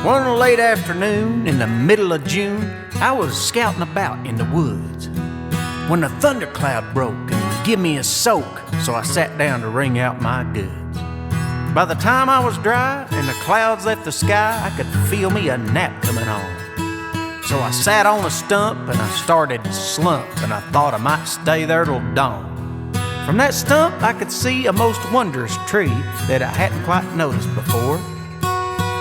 One late afternoon in the middle of June, I was scouting about in the woods when a thundercloud broke and give me a soak, so I sat down to wring out my goods. By the time I was dry and the clouds left the sky, I could feel me a nap coming on. So I sat on a stump and I started to slump, and I thought I might stay there till dawn. From that stump I could see a most wondrous tree that I hadn't quite noticed before.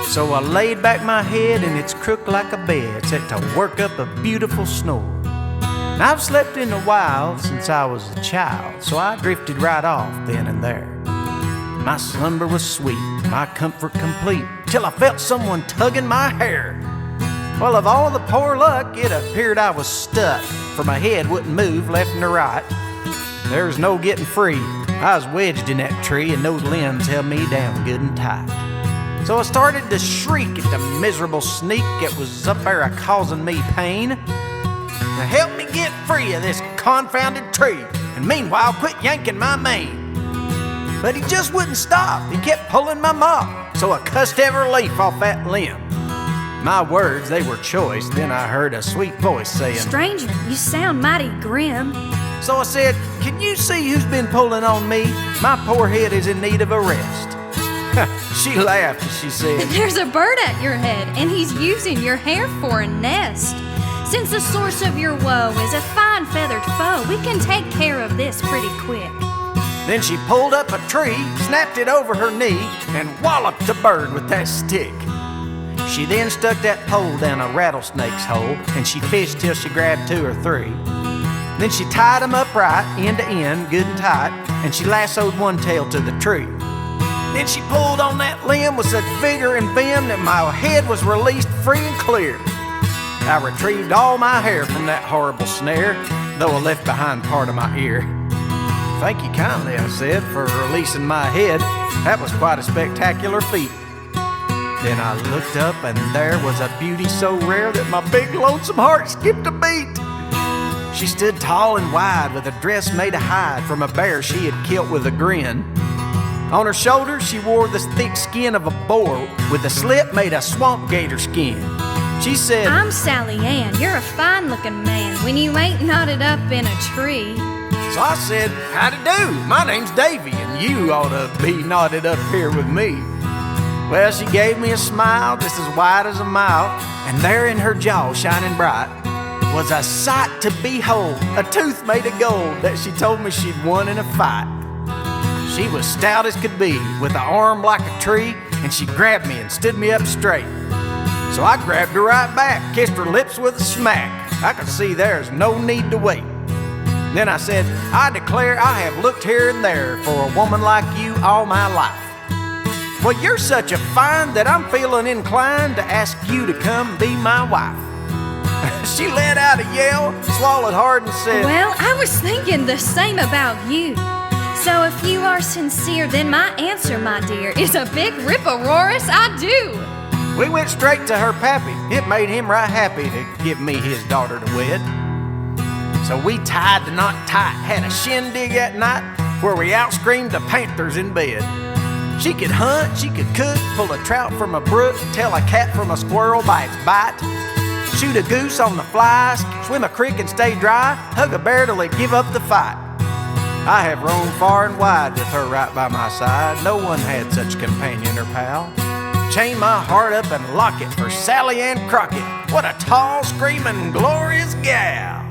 So I laid back my head and it's crooked like a bed, set to work up a beautiful snore. Now I've slept in the wild since I was a child, so I drifted right off then and there. My slumber was sweet, my comfort complete, till I felt someone tugging my hair. Well, of all the poor luck, it appeared I was stuck, for my head wouldn't move left and right. There was no getting free. I was wedged in that tree and those limbs held me down good and tight. So I started to shriek at the miserable sneak that was up there causing me pain. Now help me get free of this confounded tree, and meanwhile quit yanking my mane. But he just wouldn't stop. He kept pulling my mop, so I cussed every leaf off that limb. My words, they were choice. Then I heard a sweet voice saying, "Stranger, you sound mighty grim." So I said, "Can you see who's been pulling on me? My poor head is in need of a rest." She laughed as she said, "There's a bird at your head, and he's using your hair for a nest. Since the source of your woe is a fine feathered foe, we can take care of this pretty quick." Then she pulled up a tree, snapped it over her knee, and walloped the bird with that stick. She then stuck that pole down a rattlesnake's hole, and she fished till she grabbed 2 or 3. Then she tied them upright, end to end, good and tight, and she lassoed one tail to the tree. Then she pulled on that limb with such vigor and vim that my head was released free and clear. I retrieved all my hair from that horrible snare, though I left behind part of my ear. "Thank you kindly," I said, "for releasing my head. That was quite a spectacular feat." Then I looked up and there was a beauty so rare that my big lonesome heart skipped a beat. She stood tall and wide with a dress made of hide from a bear she had killed with a grin. On her shoulders she wore the thick skin of a boar with a slip made of swamp gator skin. She said, "I'm Sally Ann, you're a fine looking man when you ain't knotted up in a tree." So I said, "Howdy do, my name's Davy, and you ought to be knotted up here with me." Well, she gave me a smile just as wide as a mile, and there in her jaw shining bright was a sight to behold, a tooth made of gold that she told me she'd won in a fight. She was stout as could be, with an arm like a tree, and she grabbed me and stood me up straight. So I grabbed her right back, kissed her lips with a smack. I could see there's no need to wait. Then I said, "I declare I have looked here and there for a woman like you all my life. Well, you're such a find that I'm feeling inclined to ask you to come be my wife." She let out a yell, swallowed hard, and said, "Well, I was thinking the same about you. So if you are sincere, then my answer, my dear, is a big rip-a-roarous I do." We went straight to her pappy. It made him right happy to give me his daughter to wed. So we tied the knot tight, had a shindig that night where we out-screamed the panthers in bed. She could hunt, she could cook, pull a trout from a brook, tell a cat from a squirrel by its bite, shoot a goose on the fly, swim a creek and stay dry, hug a bear till it give up the fight. I have roamed far and wide with her right by my side. No one had such companion or pal. Chain my heart up and lock it for Sally Ann Crockett. What a tall, screaming, glorious gal.